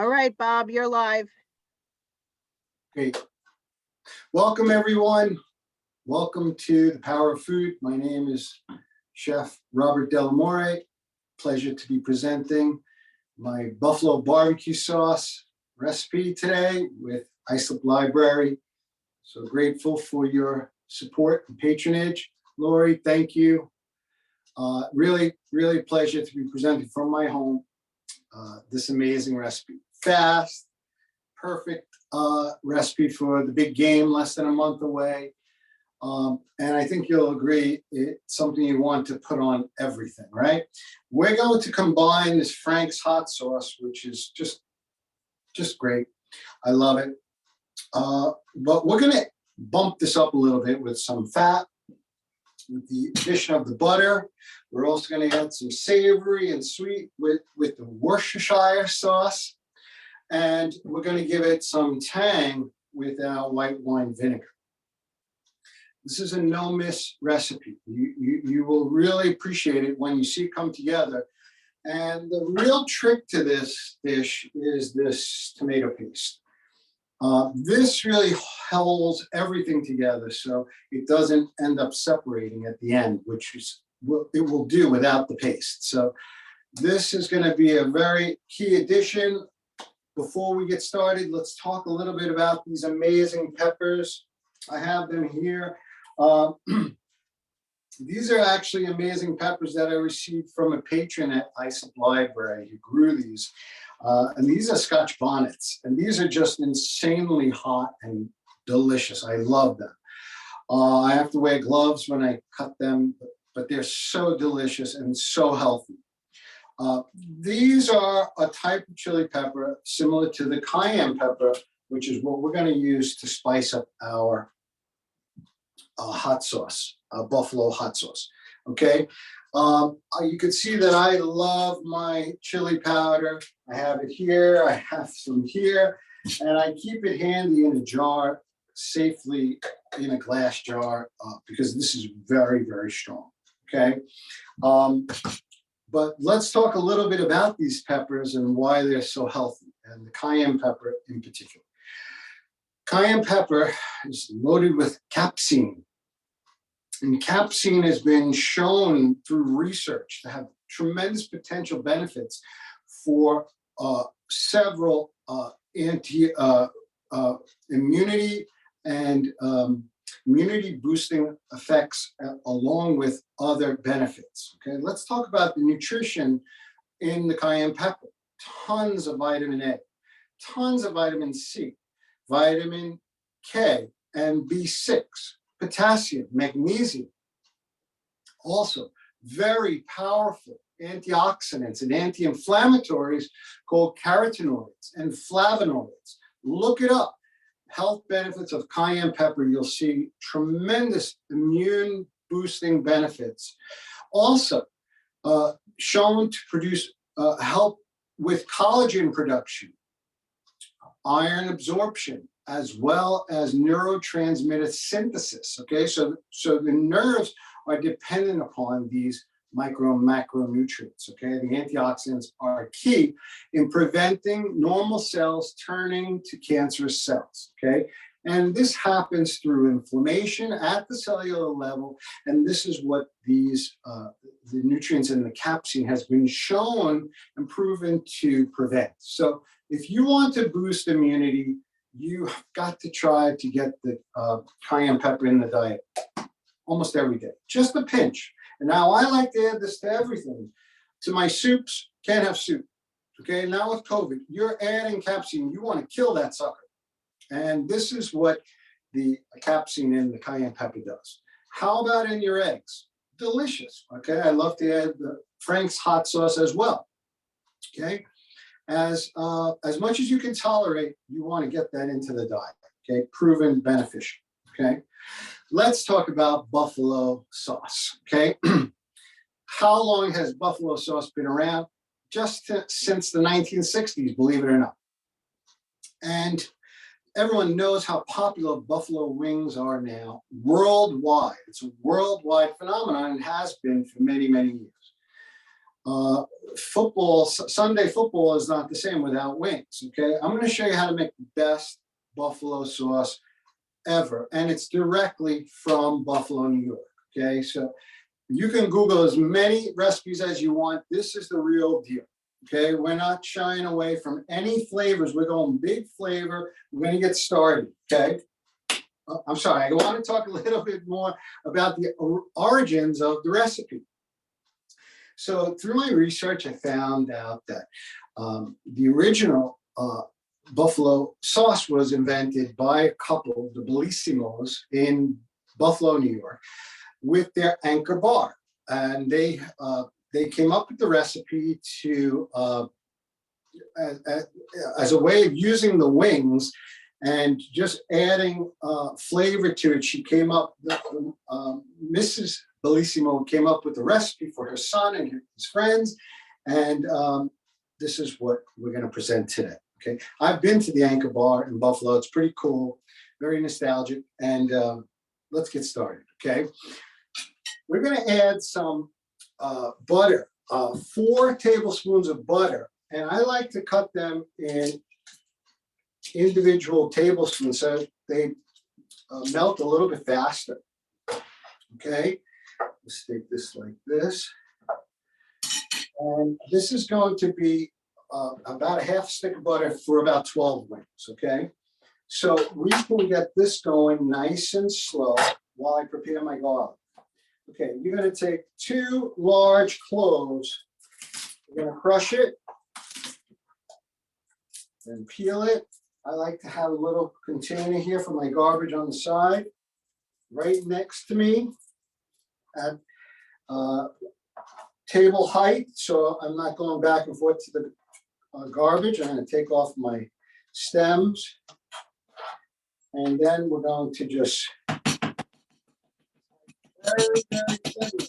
All right, Bob, you're live. Great. Welcome, everyone. Welcome to The Power of Food. My name is Chef Robert Dell'Amore. Pleasure to be presenting my buffalo barbecue sauce recipe today with Islip Library. So grateful for your support and patronage. Lori, thank you. Really a pleasure to be presenting from my home this amazing recipe. Fast, perfect recipe for the big game, less than a month away. And I think you'll agree it's something you want to put on everything, right? We're going to combine this Frank's hot sauce, which is just great. I love it. But we're going to bump this up a little bit with some fat, with the addition of the butter. We're also going to add some savory and sweet with the Worcestershire sauce. And we're going to give it some tang with our white wine vinegar. This is a no-miss recipe. You will really appreciate it when you see it come together. And the real trick to this dish is this tomato paste. This really holds everything together so it doesn't end up separating at the end, which is what it will do without the paste. So this is going to be a very key addition. Before we get started, let's talk a little bit about these amazing peppers. I have them here. These are actually amazing peppers that I received from a patron at Islip Library who grew these. And these are Scotch bonnets, and these are just insanely hot and delicious. I love them. I have to wear gloves when I cut them, but they're so delicious and so healthy. These are a type of chili pepper similar to the cayenne pepper, which is what we're going to use to spice up our hot sauce, buffalo hot sauce. Okay. You can see that I love my chili powder. I have it here. I have some here, and I keep it handy in a jar, safely in a glass jar, because this is very, very strong. Okay. But let's talk a little bit about these peppers and why they're so healthy, and the cayenne pepper in particular. Cayenne pepper is loaded with capsaicin. And capsaicin has been shown through research to have tremendous potential benefits for several immunity and immunity boosting effects, along with other benefits. Okay, let's talk about the nutrition in the cayenne pepper. Tons of vitamin A, tons of vitamin C, vitamin K and B6, potassium, magnesium. Also, very powerful antioxidants and anti-inflammatories called carotenoids and flavonoids. Look it up. Health benefits of cayenne pepper, you'll see tremendous immune boosting benefits. Also, shown to produce help with collagen production, iron absorption, as well as neurotransmitter synthesis. Okay, so the nerves are dependent upon these micro and macronutrients. Okay, the antioxidants are key in preventing normal cells turning to cancerous cells. Okay, and this happens through inflammation at the cellular level, and this is what these the nutrients in the capsaicin has been shown and proven to prevent. So if you want to boost immunity, you've got to try to get the cayenne pepper in the diet almost every day, just a pinch. And now I like to add this to everything. To my soups, can't have soup. Okay, now with COVID, you're adding capsaicin, you want to kill that sucker. And this is what the capsaicin in the cayenne pepper does. How about in your eggs? Delicious. Okay, I love to add the Frank's hot sauce as well. Okay, as much as you can tolerate, you want to get that into the diet. Okay, proven beneficial. Okay, let's talk about buffalo sauce. Okay, how long has buffalo sauce been around? Just since the 1960s, believe it or not. And everyone knows how popular buffalo wings are now worldwide. It's a worldwide phenomenon and has been for many, many years. Sunday football is not the same without wings. Okay, I'm going to show you how to make the best buffalo sauce ever, and it's directly from Buffalo, New York. Okay, so you can Google as many recipes as you want. This is the real deal. Okay, we're not shying away from any flavors. We're going big flavor. We're going to get started. Okay, I'm sorry. I want to talk a little bit more about the origins of the recipe. So through my research, I found out that the original buffalo sauce was invented by a couple, the Bellissimos, in Buffalo, New York, with their Anchor bar, and they came up with the recipe to as a way of using the wings and just adding flavor to it. She came up, Mrs. Bellissimo came up with the recipe for her son and his friends, and this is what we're going to present today. Okay, I've been to the Anchor Bar in Buffalo. It's pretty cool, very nostalgic, and let's get started. Okay, we're going to add some butter, 4 tablespoons of butter, and I like to cut them in individual tablespoons so they melt a little bit faster. Okay, let's take this like this, and this is going to be about a half stick of butter for about 12 wings. Okay, so we can get this going nice and slow while I prepare my garlic. Okay, you're going to take 2 large cloves. You're going to crush it and peel it. I like to have a little container here for my garbage on the side, right next to me at table height, so I'm not going back and forth to the garbage. I'm going to take off my stems, and then we're going to just very, very thinly.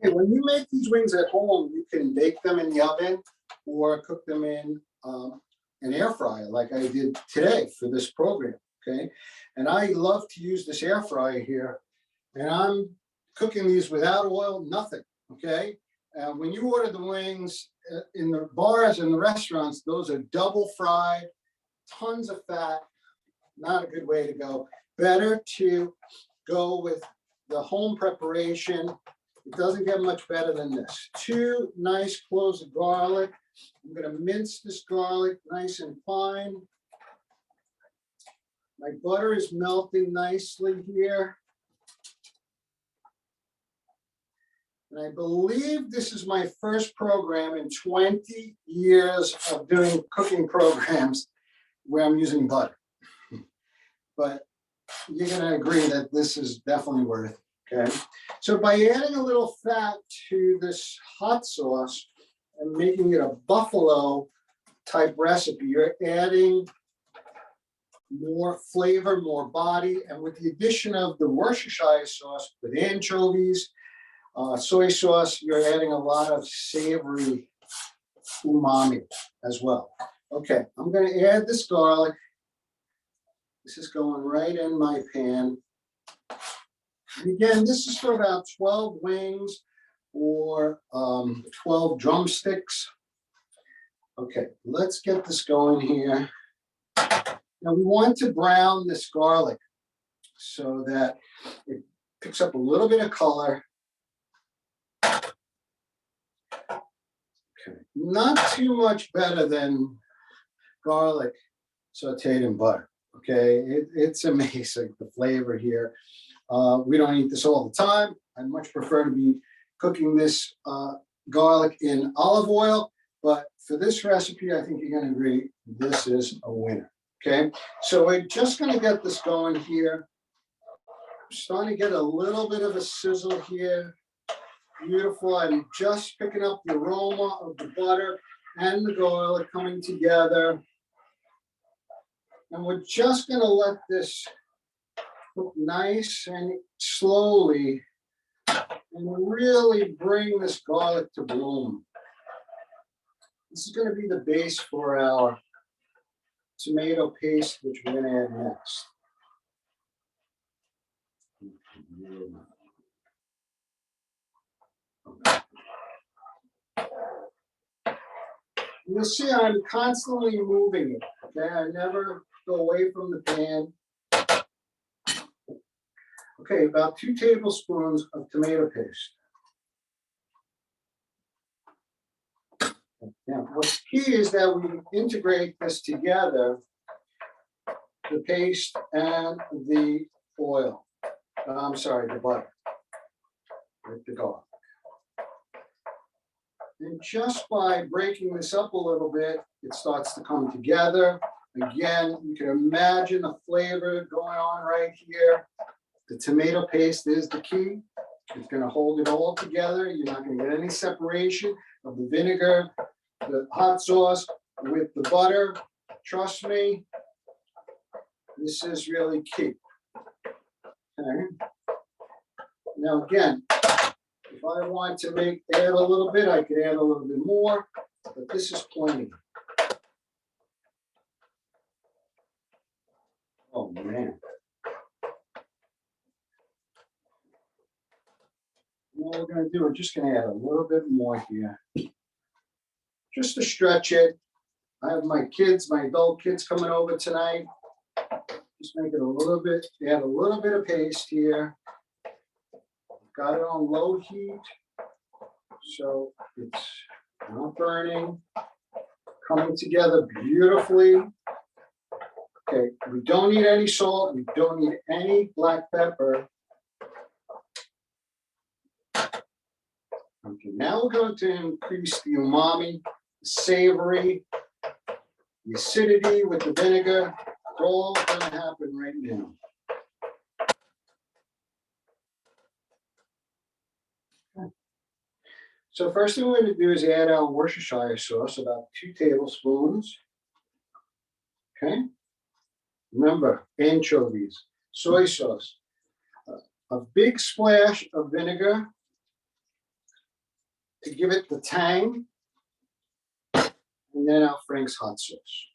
Okay, when you make these wings at home, you can bake them in the oven or cook them in an air fryer like I did today for this program. Okay, and I love to use this air fryer here, and I'm cooking these without oil, nothing. Okay, when you order the wings in the bars and the restaurants, those are double fried, tons of fat. Not a good way to go. Better to go with the home preparation. It doesn't get much better than this. 2 nice cloves of garlic. I'm going to mince this garlic nice and fine. My butter is melting nicely here. And I believe this is my first program in 20 years of doing cooking programs where I'm using butter. But you're going to agree that this is definitely worth it. Okay, so by adding a little fat to this hot sauce and making it a buffalo type recipe, you're adding more flavor, more body, and with the addition of the Worcestershire sauce with anchovies, soy sauce, you're adding a lot of savory umami as well. Okay, I'm going to add this garlic. This is going right in my pan. And again, this is for about 12 wings or 12 drumsticks. Okay, let's get this going here. Now we want to brown this garlic so that it picks up a little bit of color. Okay, not too much better than garlic sauteed in butter. Okay, it's amazing, the flavor here. We don't eat this all the time. I much prefer to be cooking this garlic in olive oil, but for this recipe, I think you're going to agree this is a winner. Okay, so we're just going to get this going here. I'm starting to get a little bit of a sizzle here. Beautiful. I'm just picking up the aroma of the butter and the garlic coming together. And we're just going to let this cook nice and slowly and really bring this garlic to bloom. This is going to be the base for our tomato paste, which we're going to add next. You'll see I'm constantly moving it, okay? I never go away from the pan. Okay, about 2 tablespoons of tomato paste. Now, what's key is that we integrate this together, the paste and the oil. I'm sorry, the butter with the garlic. And just by breaking this up a little bit, it starts to come together. Again, you can imagine the flavor going on right here. The tomato paste is the key. It's going to hold it all together. You're not going to get any separation of the vinegar, the hot sauce with the butter. Trust me, this is really key. Okay. Now again, if I want to add a little bit, I could add a little bit more, but this is plenty. Oh man. What we're going to do, we're just going to add a little bit more here. Just to stretch it. I have my kids, my adult kids coming over tonight. Just make it a little bit, add a little bit of paste here. Got it on low heat, so it's not burning. Coming together beautifully. Okay, we don't need any salt, we don't need any black pepper. Okay, now we're going to increase the umami, the savory, the acidity with the vinegar. It's all going to happen right now. Okay. So first thing we're going to do is add our Worcestershire sauce, about 2 tablespoons. Okay. Remember, anchovies, soy sauce, a big splash of vinegar to give it the tang, and then our Frank's hot sauce.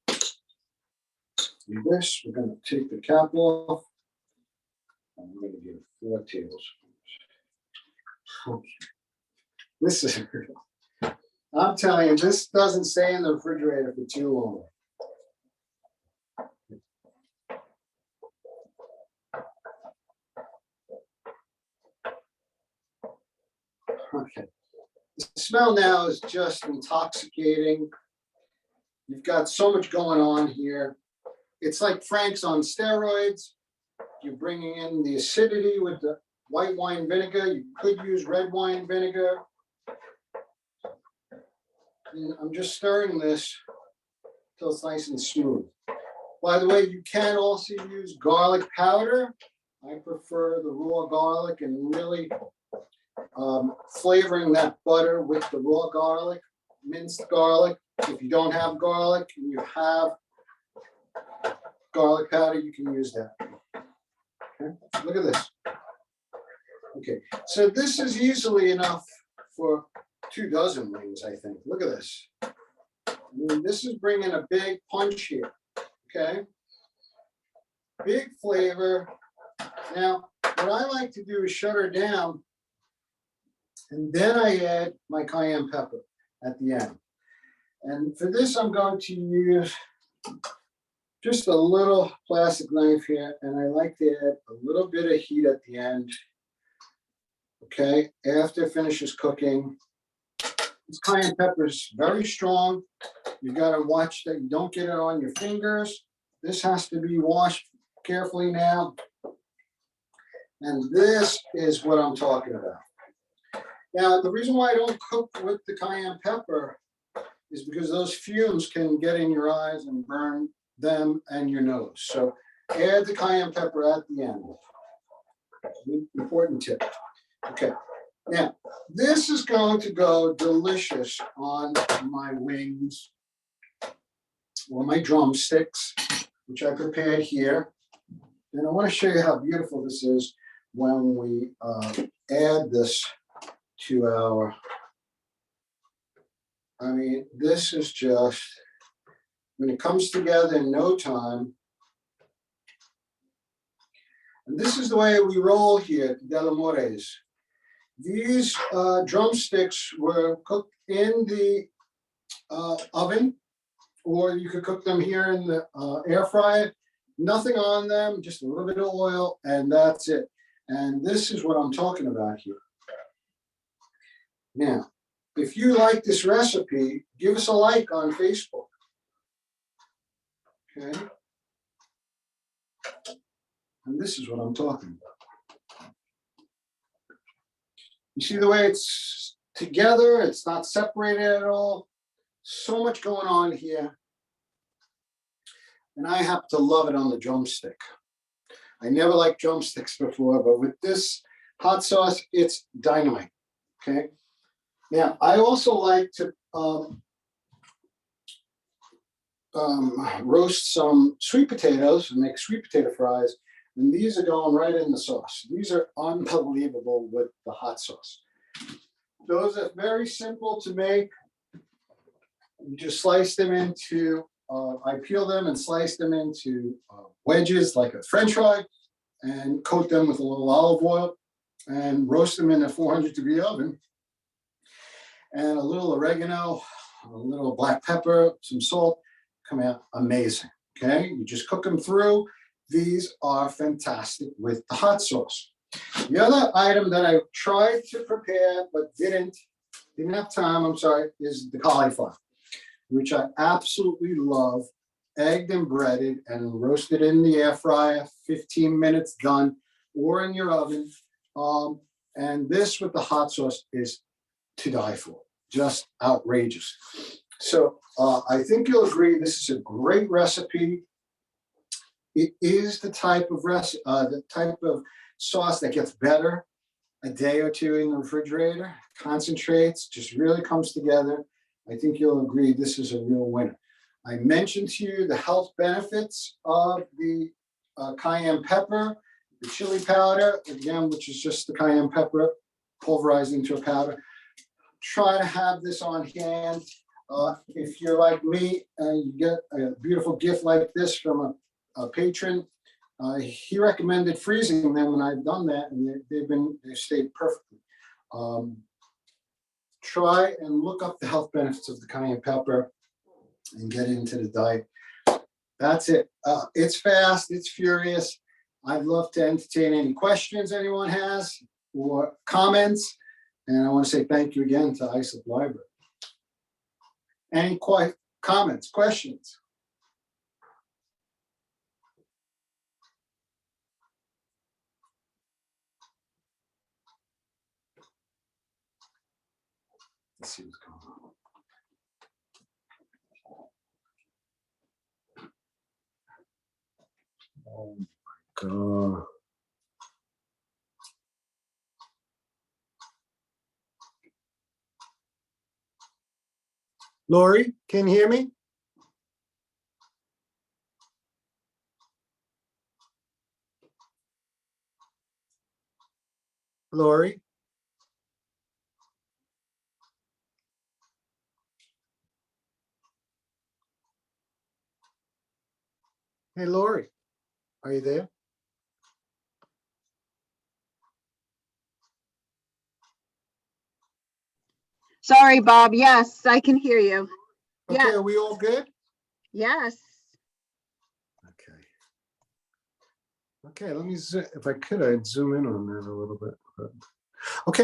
Do this, we're going to take the cap off, and we're going to give 4 tablespoons. Okay. This is, I'm telling you, this doesn't stay in the refrigerator for too long. Okay. The smell now is just intoxicating. You've got so much going on here. It's like Frank's on steroids. You're bringing in the acidity with the white wine vinegar. You could use red wine vinegar. And I'm just stirring this till it's nice and smooth. By the way, you can also use garlic powder. I prefer the raw garlic and really flavoring that butter with the raw garlic, minced garlic. If you don't have garlic and you have garlic powder, you can use that. Okay, look at this. Okay, so this is easily enough for 2 dozen wings, I think. Look at this. I mean, this is bringing a big punch here. Okay, big flavor. Now, what I like to do is shut her down, and then I add my cayenne pepper at the end. And for this, I'm going to use just a little plastic knife here, and I like to add a little bit of heat at the end. Okay, after it finishes cooking. This cayenne pepper is very strong. You got to watch that you don't get it on your fingers. This has to be washed carefully now. And this is what I'm talking about. Now, the reason why I don't cook with the cayenne pepper is because those fumes can get in your eyes and burn them and your nose. So add the cayenne pepper at the end. Important tip. Okay. Now, this is going to go delicious on my wings or my drumsticks, which I prepared here. And I want to show you how beautiful this is when we add this to I mean, this is just, when it comes together in no time. And this is the way we roll here at Dell'Amore's. These drumsticks were cooked in the oven, or you could cook them here in the air fryer. Nothing on them, just a little bit of oil, and that's it. And this is what I'm talking about here. Now, if you like this recipe, give us a like on Facebook. Okay. And this is what I'm talking about. You see the way it's together, it's not separated at all. So much going on here. And I happen to love it on the drumstick. I never liked drumsticks before, but with this hot sauce, it's dynamite. Okay. Now, I also like to roast some sweet potatoes and make sweet potato fries. And these are going right in the sauce. These are unbelievable with the hot sauce. Those are very simple to make. You just slice them into, I peel them and slice them into wedges like a French fry, and coat them with a little olive oil and roast them in a 400-degree oven. And a little oregano, a little black pepper, some salt, come out amazing. Okay, you just cook them through. These are fantastic with the hot sauce. The other item that I tried to prepare but didn't have time, I'm sorry, is the cauliflower, which I absolutely love. Egged and breaded and roasted in the air fryer, 15 minutes done, or in your oven. And this with the hot sauce is to die for, just outrageous. So I think you'll agree this is a great recipe. It is the type of sauce that gets better a day or two in the refrigerator, concentrates, just really comes together. I think you'll agree this is a real winner. I mentioned to you the health benefits of the cayenne pepper, the chili powder, again, which is just the cayenne pepper pulverized into a powder. Try to have this on hand. If you're like me and you get a beautiful gift like this from a patron, he recommended freezing them, and I've done that, and they've stayed perfectly. Try and look up the health benefits of the cayenne pepper and get into the diet. That's it. It's fast, it's furious. I'd love to entertain any questions anyone has or comments. And I want to say thank you again to Islip Library. Any comments, questions? Let's see what's going on. Oh my God. Lori, can you hear me? Lori? Hey, Lori, are you there? Sorry, Bob. Yes, I can hear you. Okay, Yeah. are we all good? Yes. Okay. Okay, let me, if I could, I'd zoom in on that a little bit. Okay.